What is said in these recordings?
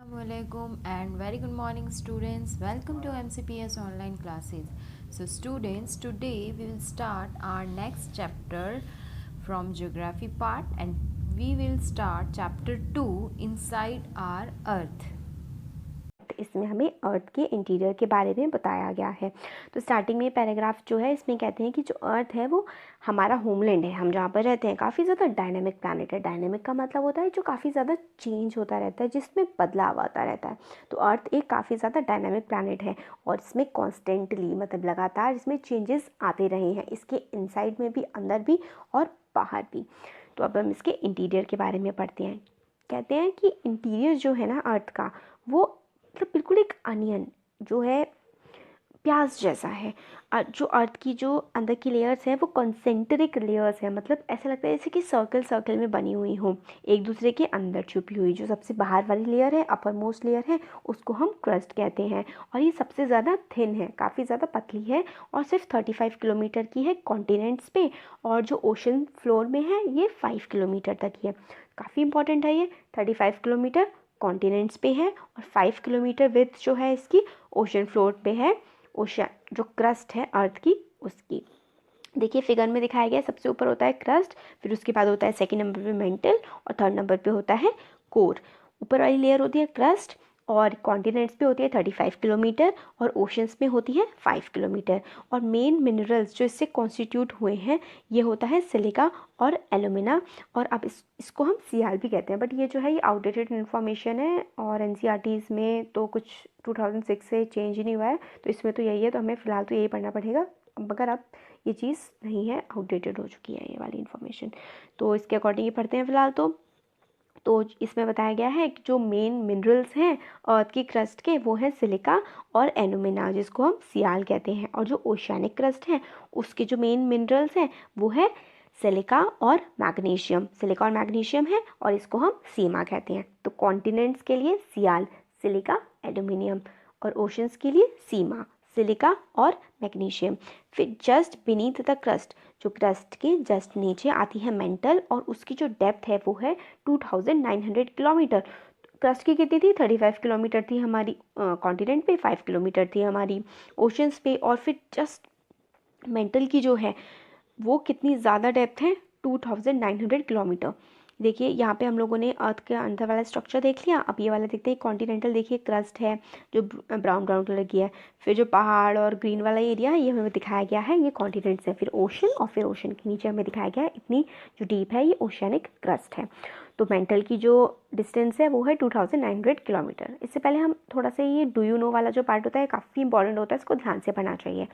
Assalamualaikum and very good morning students. Welcome to MCPS online classes. So students, today we will start our next chapter from geography part and we will start chapter 2 inside our earth. इसमें हमें अर्थ के interior के बारे में बताया गया है। तो स्टार्टिंग में पैराग्राफ जो है इसमें कहते हैं कि जो अर्थ है वो हमारा होमलैंड है, हम जहाँ पर रहते हैं, काफ़ी ज़्यादा डायनेमिक प्लैनेट है। डायनेमिक का मतलब होता है जो काफ़ी ज़्यादा चेंज होता रहता है, जिसमें बदलाव आता रहता है। तो अर्थ एक काफ़ी ज़्यादा डायनेमिक प्लैनेट है और इसमें कॉन्स्टेंटली मतलब लगातार इसमें चेंजेस आते रहे हैं, इसके इनसाइड में भी, अंदर भी और बाहर भी। तो अब हम इसके इंटीरियर के बारे में पढ़ते हैं। कहते हैं कि इंटीरियर जो है ना अर्थ का, वो मतलब बिल्कुल एक अनियन जो है, प्याज जैसा है। जो अर्थ की जो अंदर की लेयर्स है वो कॉन्सेंट्रिक लेयर्स है, मतलब ऐसा लगता है जैसे कि सर्कल सर्कल में बनी हुई हो, एक दूसरे के अंदर छुपी हुई। जो सबसे बाहर वाली लेयर है, अपर मोस्ट लेयर है, उसको हम क्रस्ट कहते हैं और ये सबसे ज़्यादा थिन है, काफ़ी ज़्यादा पतली है और सिर्फ 35 किलोमीटर की है कॉन्टिनेंट्स पे, और जो ओशन फ्लोर में है ये 5 किलोमीटर तक ही है। काफ़ी इंपॉर्टेंट है ये। 35 किलोमीटर कॉन्टिनेंट्स पे है और 5 किलोमीटर विड्थ जो है इसकी ओशन फ्लोर पे है। ओशन जो क्रस्ट है अर्थ की, उसकी देखिए फिगर में दिखाया गया है। सबसे ऊपर होता है क्रस्ट, फिर उसके बाद होता है सेकंड नंबर पे मेंटल और थर्ड नंबर पे होता है कोर। ऊपर वाली लेयर होती है क्रस्ट और कॉन्टिनेंट्स पे होती है 35 किलोमीटर और ओशंस में होती है 5 किलोमीटर। और मेन मिनरल्स जो इससे कॉन्स्टिट्यूट हुए हैं ये होता है सिलिका और एलुमिना। और अब इसको हम सियाल भी कहते हैं, बट ये जो है ये आउटडेटेड इन्फॉर्मेशन है और एनसीईआरटीज़ में तो कुछ 2006 से चेंज ही नहीं हुआ है, तो इसमें तो यही है, तो हमें फ़िलहाल तो यही पढ़ना पड़ेगा। मगर अब ये चीज़ नहीं है, आउटडेटेड हो चुकी है ये वाली इन्फॉर्मेशन, तो इसके अकॉर्डिंग ही पढ़ते हैं फ़िलहाल। तो इसमें बताया गया है कि जो मेन मिनरल्स हैं अर्थ की क्रस्ट के वो है सिलिका और एलुमिना, जिसको हम सियाल कहते हैं। और जो ओशियानिक क्रस्ट है उसके जो मेन मिनरल्स हैं वो है सिलिका और मैग्नीशियम। सिलिका और मैग्नीशियम है और इसको हम सीमा कहते हैं। तो कॉन्टिनेंट्स के लिए सियाल, सिलिका, एल्यूमिनियम, और ओशंस के लिए सीमा, सिलिका और मैग्नीशियम। फिर जस्ट बीनीथ द क्रस्ट, जो क्रस्ट के जस्ट नीचे आती है मेंटल, और उसकी जो डेप्थ है वो है 2900 किलोमीटर। क्रस्ट की कितनी थी? 35 किलोमीटर थी हमारी कॉन्टिनेंट पे, 5 किलोमीटर थी हमारी ओशंस पे। और फिर जस्ट मेंटल की जो है वो कितनी ज़्यादा डेप्थ है? 2900 किलोमीटर। देखिए यहाँ पे हम लोगों ने अर्थ के अंदर वाला स्ट्रक्चर देख लिया। अब ये वाला देखते हैं कॉन्टिनेंटल। देखिए क्रस्ट है जो ब्राउन ब्राउन कलर की है, फिर जो पहाड़ और ग्रीन वाला एरिया है ये हमें दिखाया गया है, ये कॉन्टिनेंट्स है। फिर ओशन, और फिर ओशन के नीचे हमें दिखाया गया है इतनी जो डीप है ये ओशियानिक क्रस्ट है। तो मेंटल की जो डिस्टेंस है वो है 2900 किलोमीटर। इससे पहले हम थोड़ा सा ये डू यू नो वाला जो पार्ट होता है काफ़ी इंपॉर्टेंट होता है, इसको ध्यान से पढ़ना चाहिए।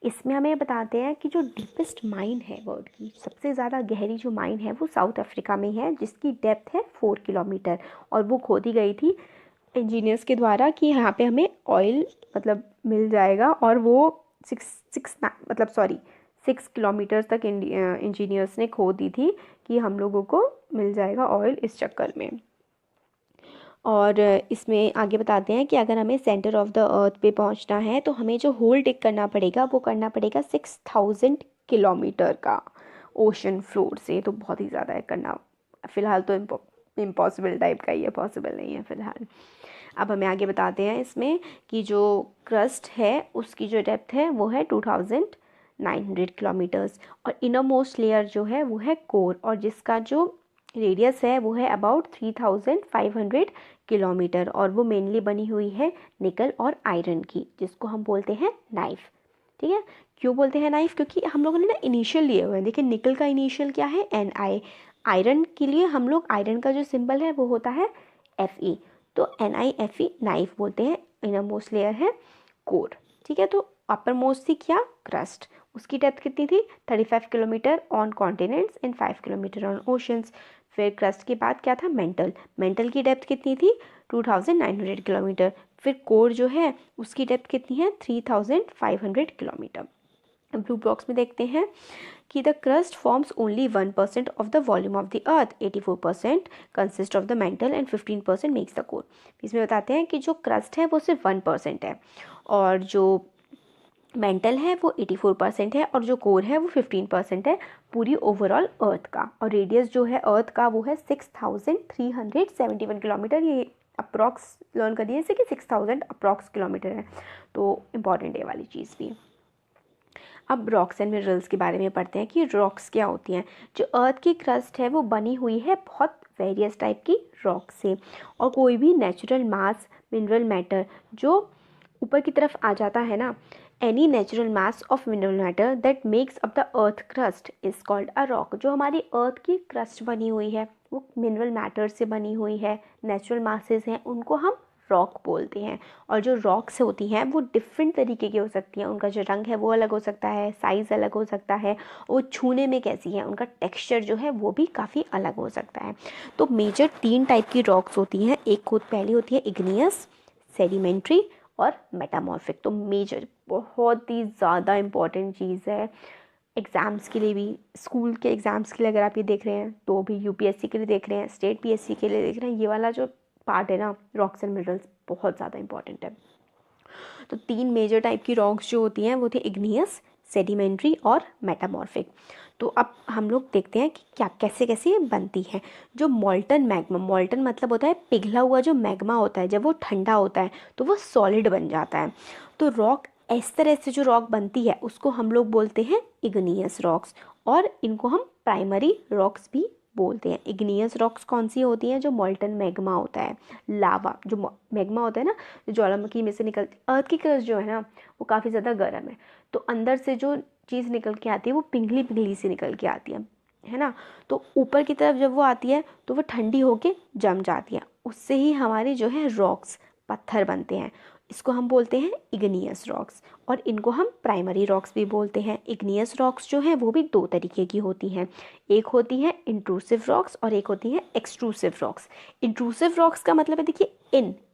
इसमें हमें बताते हैं कि जो डीपेस्ट माइन है वर्ल्ड की, सबसे ज़्यादा गहरी जो माइन है वो साउथ अफ्रीका में है, जिसकी डेप्थ है 4 किलोमीटर। और वो खोदी गई थी इंजीनियर्स के द्वारा कि यहाँ पे हमें ऑयल मतलब मिल जाएगा, और वो 6 किलोमीटर तक इंजीनियर्स ने खोद दी थी कि हम लोगों को मिल जाएगा ऑयल इस चक्कर में। और इसमें आगे बताते हैं कि अगर हमें सेंटर ऑफ द अर्थ पे पहुंचना है तो हमें जो होल टिक करना पड़ेगा वो करना पड़ेगा 6000 किलोमीटर का ओशन फ्लोर से। तो बहुत ही ज़्यादा है करना, फ़िलहाल तो इम्पॉसिबल टाइप का ही है, पॉसिबल नहीं है फ़िलहाल। अब हमें आगे बताते हैं इसमें कि जो क्रस्ट है उसकी जो डेप्थ है वो है 2900 किलोमीटर्स। और इनर मोस्ट लेयर जो है वो है कोर, और जिसका जो रेडियस है वो है अबाउट 3500 किलोमीटर, और वो मेनली बनी हुई है निकल और आयरन की, जिसको हम बोलते हैं नाइफ। ठीक है, क्यों बोलते हैं नाइफ? क्योंकि हम लोगों ने ना इनिशियल लिए हुए हैं। देखिए निकल का इनिशियल क्या है? NI। आयरन के लिए हम लोग, आयरन का जो सिंबल है वो होता है Fe, तो NiFe नाइफ बोलते हैं। इनर मोस्ट लेयर है कोर। ठीक है, तो अपर मोस्ट थी क्या? क्रस्ट। उसकी डेप्थ कितनी थी? 35 kilometre on continents and 5 kilometre on oceans. फिर क्रस्ट के बाद क्या था? मेंटल। मेंटल की डेप्थ कितनी थी? 2900 किलोमीटर। फिर कोर जो है उसकी डेप्थ कितनी है? 3500 किलोमीटर। ब्लू बॉक्स में देखते हैं कि the crust forms only 1% of the volume of the earth, 84% consist of the mental and 15% makes the core. इसमें बताते हैं कि जो क्रस्ट है वो सिर्फ 1% है, और जो मेंटल है वो 84% है, और जो कोर है वो 15% है पूरी ओवरऑल अर्थ का। और रेडियस जो है अर्थ का वो है 6371 किलोमीटर। ये अप्रॉक्स लर्न करिए जैसे कि 6000 अप्रॉक्स किलोमीटर है, तो इम्पॉर्टेंट है वाली चीज़ भी। अब रॉक्स एंड मिनरल्स के बारे में पढ़ते हैं कि रॉक्स क्या होती हैं। जो अर्थ की क्रस्ट है वो बनी हुई है बहुत वेरियस टाइप की रॉक से, और कोई भी नेचुरल मास मिनरल मैटर जो ऊपर की तरफ आ जाता है ना, any natural mass of mineral matter that makes up the earth crust is called a rock. जो हमारी अर्थ की क्रस्ट बनी हुई है वो मिनरल मैटर से बनी हुई है, नेचुरल मासेस हैं, उनको हम रॉक बोलते हैं। और जो रॉक्स होती हैं वो डिफरेंट तरीके की हो सकती हैं, उनका जो रंग है वो अलग हो सकता है, साइज़ अलग हो सकता है, वो छूने में कैसी है, उनका टेक्सचर जो है वो भी काफ़ी अलग हो सकता है। तो मेजर 3 टाइप की रॉक्स होती हैं। पहली होती है इग्नियस, सेडिमेंट्री और मेटामॉर्फिक। तो मेजर बहुत ही ज़्यादा इम्पॉर्टेंट चीज़ है एग्ज़ाम्स के लिए भी, स्कूल के एग्ज़ाम्स के लिए अगर आप ये देख रहे हैं तो भी, यूपीएससी के लिए देख रहे हैं, स्टेट पीएससी के लिए देख रहे हैं, ये वाला जो पार्ट है ना रॉक्स एंड मिनरल्स बहुत ज़्यादा इंपॉर्टेंट है। तो 3 मेजर टाइप की रॉक्स जो होती हैं वो थी इग्नियस, सेडिमेंट्री और मेटामॉर्फिक। तो अब हम लोग देखते हैं कि क्या कैसे कैसे ये बनती है। जो मॉल्टन मैग्मा, मॉल्टन मतलब होता है पिघला हुआ जो मैग्मा होता है, जब वो ठंडा होता है तो वो सॉलिड बन जाता है। तो रॉक इस तरह से जो रॉक बनती है उसको हम लोग बोलते हैं इग्नियस रॉक्स, और इनको हम प्राइमरी रॉक्स भी बोलते हैं। इग्नियस रॉक्स कौन सी होती हैं? जो मॉल्टन मैग्मा होता है, लावा जो मैग्मा होता है ना, जो ज्वालामुखी में से निकलती, अर्थ की क्रस्ट जो है ना वो काफ़ी ज़्यादा गर्म है, तो अंदर से जो चीज़ निकल के आती है वो पिघली पिघली सी निकल के आती है ना। तो ऊपर की तरफ जब वो आती है तो वो ठंडी होके जम जाती है, उससे ही हमारे जो है रॉक्स पत्थर बनते हैं। इसको हम बोलते हैं इग्नियस रॉक्स, और इनको हम प्राइमरी रॉक्स भी बोलते हैं। इग्नियस रॉक्स जो हैं वो भी 2 तरीके की होती हैं, एक होती है इंट्रूसिव रॉक्स और एक होती है एक्सट्रूसिव रॉक्स। इंट्रूसिव रॉक्स का मतलब है, देखिए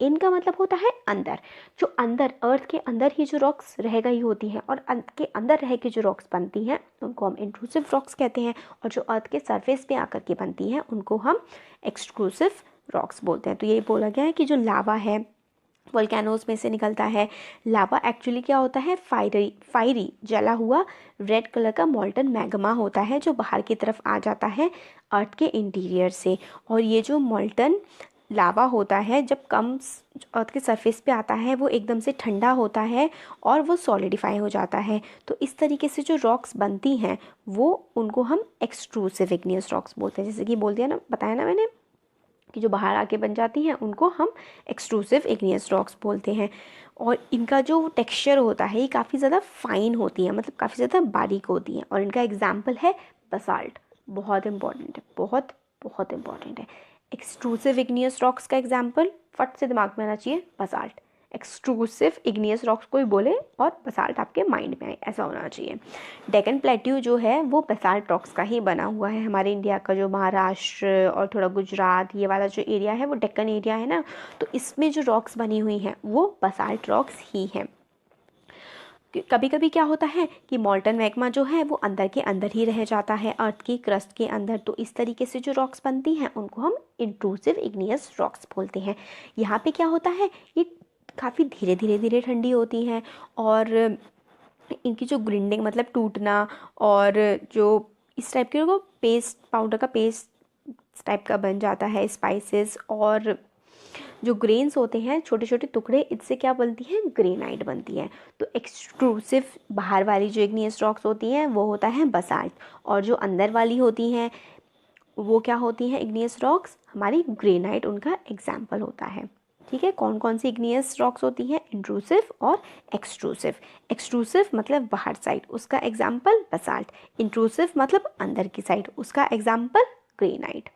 इन का मतलब होता है अंदर, जो अंदर अर्थ के अंदर ही जो रॉक्स रह गई होती हैं और के अंदर रह के जो रॉक्स बनती हैं उनको हम इंट्रूसिव रॉक्स कहते हैं, और जो अर्थ के सरफेस पे आकर के बनती हैं उनको हम एक्सट्रूसिव रॉक्स बोलते हैं। तो यही बोला गया है कि जो लावा है वोल्केनोज में से निकलता है। लावा एक्चुअली क्या होता है? फायरी जला हुआ रेड कलर का मॉल्टन मैग्मा होता है जो बाहर की तरफ आ जाता है अर्थ के इंटीरियर से। और ये जो मॉल्टन लावा होता है जब कम अर्थ के सरफेस पे आता है वो एकदम से ठंडा होता है और वो सॉलिडिफाई हो जाता है। तो इस तरीके से जो रॉक्स बनती हैं वो उनको हम एक्सट्रूसिव इग्नियस रॉक्स बोलते हैं। जैसे कि बोल दिया ना, बताया ना मैंने कि जो बाहर आके बन जाती हैं उनको हम एक्सट्रूसिव इग्नियस रॉक्स बोलते हैं। और इनका जो टेक्सचर होता है ये काफ़ी ज़्यादा फाइन होती है, मतलब काफ़ी ज़्यादा बारीक होती हैं। और इनका एग्जाम्पल है बसाल्ट, बहुत इंपॉर्टेंट है, बहुत बहुत इंपॉर्टेंट है। एक्सट्रूसिव इग्नियस रॉक्स का एग्जाम्पल फट से दिमाग में आना चाहिए, बसाल्ट। एक्सट्रूसिव इग्नियस रॉक्स कोई बोले और बसाल्ट आपके माइंड में आए, ऐसा होना चाहिए। डेक्कन प्लेट्यू जो है वो बसाल्ट रॉक्स का ही बना हुआ है। हमारे इंडिया का जो महाराष्ट्र और थोड़ा गुजरात ये वाला जो एरिया है वो डेक्कन एरिया है ना, तो इसमें जो रॉक्स बनी हुई हैं वो बसाल्ट रॉक्स ही हैं। कभी कभी क्या होता है कि मॉल्टन मैग्मा जो है वो अंदर के अंदर ही रह जाता है अर्थ की क्रस्ट के अंदर, तो इस तरीके से जो रॉक्स बनती हैं उनको हम इंट्रूसिव इग्नियस रॉक्स बोलते हैं। यहाँ पे क्या होता है, ये काफ़ी धीरे धीरे ठंडी होती हैं, और इनकी जो ग्रिंडिंग मतलब टूटना, और जो इस टाइप के वो पेस्ट, पाउडर का पेस्ट टाइप का बन जाता है, स्पाइसेस और जो ग्रेन्स होते हैं छोटे छोटे टुकड़े, इससे क्या बनती है? ग्रेनाइट बनती है। तो एक्सट्रूसिव बाहर वाली जो इग्नियस रॉक्स होती हैं वो होता है बसाल्ट, और जो अंदर वाली होती हैं वो क्या होती हैं? इग्नियस रॉक्स, हमारी ग्रेनाइट उनका एग्जाम्पल होता है। ठीक है, कौन कौन सी इग्नियस रॉक्स होती हैं? इंट्रूसिव और एक्सट्रूसिव। एक्सट्रूसिव मतलब बाहर साइड, उसका एग्जाम्पल बसाल्ट। इंट्रूसिव मतलब अंदर की साइड, उसका एग्जाम्पल ग्रेनाइट।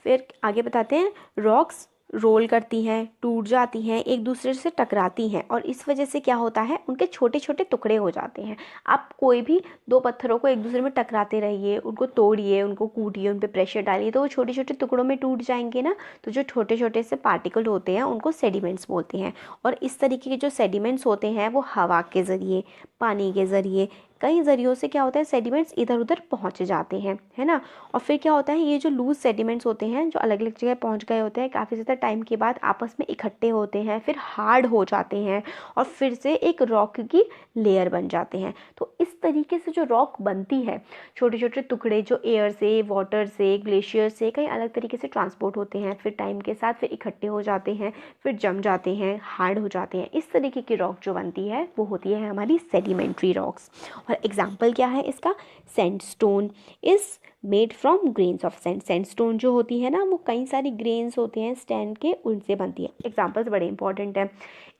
फिर आगे बताते हैं, रॉक्स रोल करती हैं, टूट जाती हैं, एक दूसरे से टकराती हैं, और इस वजह से क्या होता है? उनके छोटे छोटे टुकड़े हो जाते हैं। आप कोई भी 2 पत्थरों को एक दूसरे में टकराते रहिए, उनको तोड़िए, उनको कूटिए, उन पर प्रेशर डालिए, तो वो छोटे छोटे टुकड़ों में टूट जाएंगे ना। तो जो छोटे छोटे से पार्टिकल होते हैं उनको सेडिमेंट्स बोलते हैं। और इस तरीके के जो सेडिमेंट्स होते हैं वो हवा के ज़रिए, पानी के ज़रिए, कई ज़रियों से क्या होता है, सेडिमेंट्स इधर उधर पहुँच जाते हैं, है ना। और फिर क्या होता है, ये जो लूज सेडिमेंट्स होते हैं जो अलग अलग जगह पहुँच गए होते हैं, काफ़ी ज़्यादा टाइम के बाद आपस में इकट्ठे होते हैं, फिर हार्ड हो जाते हैं और फिर से एक रॉक की लेयर बन जाते हैं। तो इस तरीके से जो रॉक बनती है, छोटे छोटे टुकड़े जो एयर से, वाटर से, ग्लेशियर से कई अलग तरीके से ट्रांसपोर्ट होते हैं, फिर टाइम के साथ फिर इकट्ठे हो जाते हैं, फिर जम जाते हैं, हार्ड हो जाते हैं। इस तरीके की रॉक जो बनती है वो होती है हमारी सेडिमेंट्री रॉक्स। और एग्जाम्पल क्या है इसका, sandstone is made from grains of sand. Sandstone जो होती है ना, वो कई सारी ग्रेन्स होते हैं सैंड के, उनसे बनती है। एग्जाम्पल्स बड़े इंपॉर्टेंट है।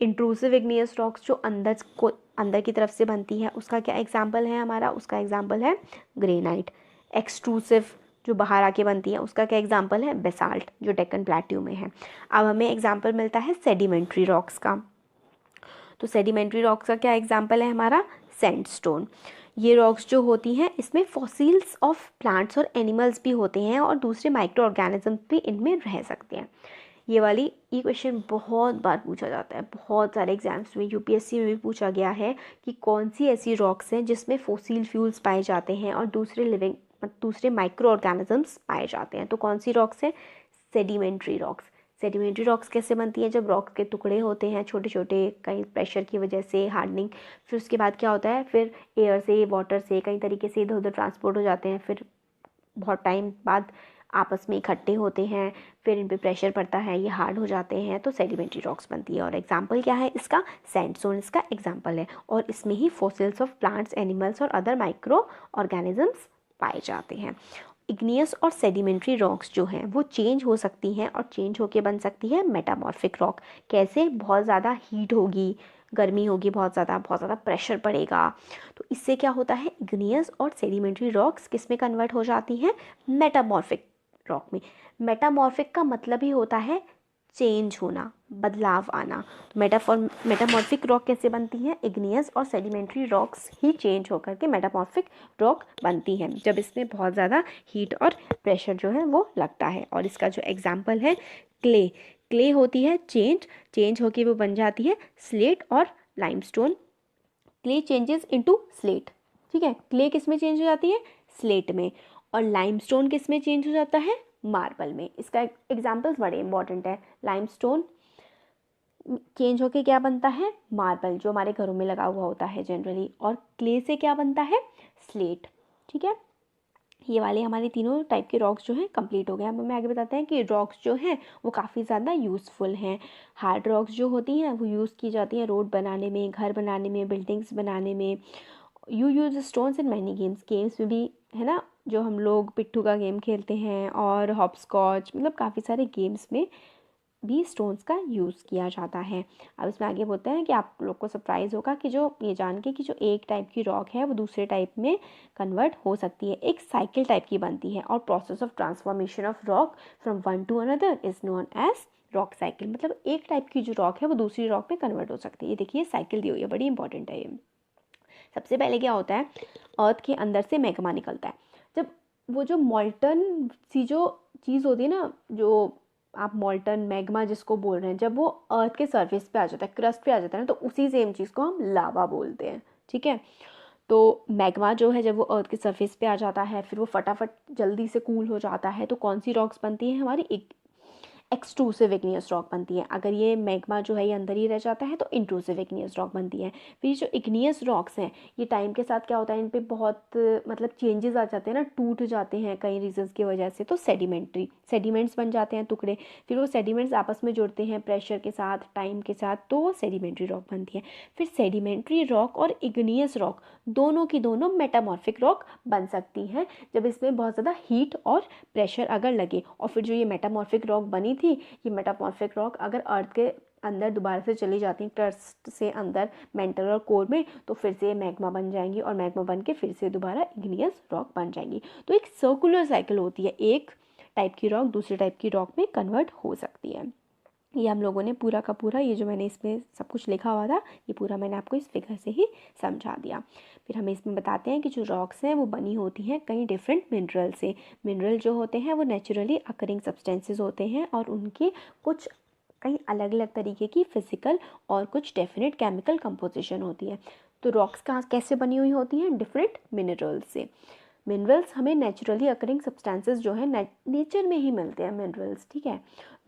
इंट्रूसिव इग्नियस रॉक्स जो अंदर की तरफ से बनती है, उसका क्या एग्जाम्पल है हमारा, उसका एग्जाम्पल है ग्रेनाइट। एक्सट्रूसिव जो बाहर आके बनती है, उसका क्या एग्जाम्पल है, बेसाल्ट जो डेक्कन प्लेट्यू में है। अब हमें एग्जाम्पल मिलता है सेडिमेंट्री रॉक्स का। तो सेडिमेंट्री रॉक्स का क्या एग्जाम्पल है हमारा, सैंडस्टोन। ये रॉक्स जो होती हैं इसमें फॉसिल्स ऑफ प्लांट्स और एनिमल्स भी होते हैं और दूसरे माइक्रो ऑर्गेनिज्म भी इनमें रह सकते हैं। ये क्वेश्चन बहुत बार पूछा जाता है, बहुत सारे एग्जाम्स में, यूपीएससी में भी पूछा गया है कि कौन सी ऐसी रॉक्स हैं जिसमें फॉसिल फ्यूल्स पाए जाते हैं और दूसरे माइक्रो ऑर्गेनिजम्स पाए जाते हैं। तो कौन सी रॉक्स हैं, सेडिमेंट्री रॉक्स। सेडिमेंट्री रॉक्स कैसे बनती है, जब रॉक्स के टुकड़े होते हैं छोटे छोटे, कहीं प्रेशर की वजह से हार्डनिंग, फिर उसके बाद क्या होता है, फिर एयर से, वाटर से कई तरीके से इधर उधर ट्रांसपोर्ट हो जाते हैं, फिर बहुत टाइम बाद आपस में इकट्ठे होते हैं, फिर इन पे प्रेशर पड़ता है, ये हार्ड हो जाते हैं, तो सेडिमेंट्री रॉक्स बनती है। और एग्जाम्पल क्या है इसका, सैंडस्टोन इसका एग्जाम्पल है। और इसमें ही फॉसिल्स ऑफ प्लांट्स, एनिमल्स और अदर माइक्रो ऑर्गेनिजम्स पाए जाते हैं। इग्नियस और सेडिमेंट्री रॉक्स जो हैं वो चेंज हो सकती हैं और चेंज होके बन सकती है मेटामॉर्फिक रॉक। कैसे, बहुत ज़्यादा हीट होगी, गर्मी होगी, बहुत ज़्यादा प्रेशर पड़ेगा, तो इससे क्या होता है, इग्नियस और सेडिमेंट्री रॉक्स किस में कन्वर्ट हो जाती हैं, मेटामॉर्फिक रॉक में। मेटामॉर्फिक का मतलब ही होता है चेंज होना, बदलाव आना। तो मेटामॉर्फिक रॉक कैसे बनती है, इग्नियस और सेडिमेंट्री रॉक्स ही चेंज होकर के मेटामॉर्फिक रॉक बनती है, जब इसमें बहुत ज़्यादा हीट और प्रेशर जो है वो लगता है। और इसका जो एग्जाम्पल है क्ले होती है चेंज होके वो बन जाती है स्लेट और limestone. Clay changes into slate, ठीक है, क्ले किस में चेंज हो जाती है, स्लेट में। और लाइमस्टोन किस में चेंज हो जाता है, मार्बल में। इसका एग्जाम्पल्स बड़े इंपॉर्टेंट है। लाइमस्टोन चेंज होके क्या बनता है, मार्बल जो हमारे घरों में लगा हुआ होता है जनरली। और क्ले से क्या बनता है, स्लेट, ठीक है। ये वाले हमारे तीनों टाइप के रॉक्स जो हैं कंप्लीट हो गए। अब हमें आगे बताते हैं कि रॉक्स जो हैं वो काफ़ी ज़्यादा यूज़फुल हैं। हार्ड रॉक्स जो होती हैं वो यूज़ की जाती हैं रोड बनाने में, घर बनाने में, बिल्डिंग्स बनाने में। You use stones in many games में भी, है ना, जो हम लोग पिट्ठू का गेम खेलते हैं और हॉपस्कॉच, मतलब काफ़ी सारे गेम्स में भी स्टोन्स का यूज़ किया जाता है। अब इसमें आगे बोलते हैं कि आप लोग को सरप्राइज़ होगा कि जो ये जान के कि जो एक टाइप की रॉक है वो दूसरे टाइप में कन्वर्ट हो सकती है, एक साइकिल टाइप की बनती है। और process of transformation of rock from one to another is known as rock cycle. मतलब एक टाइप की जो रॉक है वो दूसरी रॉक में कन्वर्ट हो सकती है। ये देखिए साइकिल दी हुई है, बड़ी इंपॉर्टेंट है ये। सबसे पहले क्या होता है, अर्थ के अंदर से मैग्मा निकलता है। जब वो जो मॉल्टन सी जो चीज़ होती है ना, जो आप मॉल्टन मैग्मा जिसको बोल रहे हैं, जब वो अर्थ के सरफेस पे आ जाता है, क्रस्ट पे आ जाता है ना, तो उसी सेम चीज़ को हम लावा बोलते हैं, ठीक है। तो मैग्मा जो है जब वो अर्थ के सरफेस पे आ जाता है, फिर वो फटाफट जल्दी से कूल हो जाता है, तो कौन सी रॉक्स बनती है हमारी, एक्सट्रूसिव इग्नियस रॉक बनती है। अगर ये मैग्मा जो है ये अंदर ही रह जाता है तो इंट्रूसिव इग्नियस रॉक बनती है। फिर जो इग्नियस रॉक्स हैं ये टाइम के साथ क्या होता है, इन पे बहुत मतलब चेंजेस आ जाते हैं ना, टूट जाते हैं कई रीजंस की वजह से, तो सेडिमेंट्स बन जाते हैं टुकड़े। फिर वो सेडिमेंट्स आपस में जुड़ते हैं प्रेशर के साथ, टाइम के साथ, तो वो सेडिमेंट्री रॉक बनती है। फिर सेडिमेंट्री रॉक और इग्नियस रॉक दोनों की दोनों मेटामॉर्फिक रॉक बन सकती हैं जब इसमें बहुत ज़्यादा हीट और प्रेशर अगर लगे। और फिर जो ये मेटामॉर्फिक रॉक बनी थी, ये मेटामॉर्फिक रॉक अगर अर्थ के अंदर दोबारा से चली जाती हैं, क्रस्ट से अंदर मेंटल और कोर में, तो फिर से मैग्मा बन जाएंगी और मैग्मा बन के फिर से दोबारा इग्नियस रॉक बन जाएंगी। तो एक सर्कुलर साइकिल होती है, एक टाइप की रॉक दूसरे टाइप की रॉक में कन्वर्ट हो सकती है। ये हम लोगों ने पूरा का पूरा, ये जो मैंने इसमें सब कुछ लिखा हुआ था, ये पूरा मैंने आपको इस फिगर से ही समझा दिया। फिर हमें इसमें बताते हैं कि जो रॉक्स हैं वो बनी होती हैं कई डिफरेंट मिनरल से। मिनरल जो होते हैं वो नेचुरली अकरिंग सब्सटेंसेस होते हैं और उनके कुछ कई अलग अलग तरीके की फिजिकल और कुछ डेफिनेट केमिकल कंपोजिशन होती है। तो रॉक्स कहाँ कैसे बनी हुई होती हैं? डिफरेंट मिनरल्स से। मिनरल्स हमें नेचुरली अकरिंग सब्सटेंसेस जो है नेचर में ही मिलते हैं मिनरल्स, ठीक है।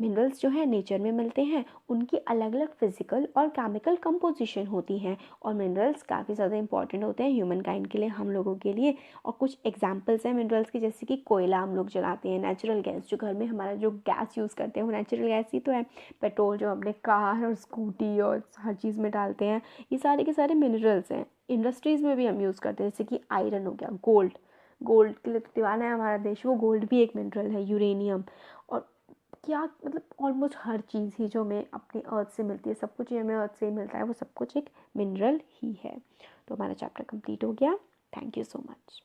मिनरल्स जो है नेचर में मिलते हैं, उनकी अलग अलग फिजिकल और केमिकल कंपोजिशन होती हैं, और मिनरल्स काफ़ी ज़्यादा इंपॉर्टेंट होते हैं ह्यूमन काइंड के लिए, हम लोगों के लिए। और कुछ एग्जांपल्स हैं मिनरल्स की, जैसे कि कोयला हम लोग जलाते हैं, नेचुरल गैस, जो घर में हमारा जो गैस यूज़ करते हैं वो नेचुरल गैस ही तो है। पेट्रोल जो अपने कार और स्कूटी और हर चीज़ में डालते हैं, ये सारे के सारे मिनरल्स हैं। इंडस्ट्रीज़ में भी हम यूज़ करते हैं, जैसे कि आयरन हो गया, गोल्ड के लिए तो दीवाना है हमारा देश, वो गोल्ड भी एक मिनरल है, यूरेनियम। और क्या मतलब ऑलमोस्ट हर चीज़ ही जो हमें अपनी अर्थ से मिलती है, सब कुछ ही हमें अर्थ से ही मिलता है, वो सब कुछ एक मिनरल ही है। तो हमारा चैप्टर कंप्लीट हो गया। Thank you so much.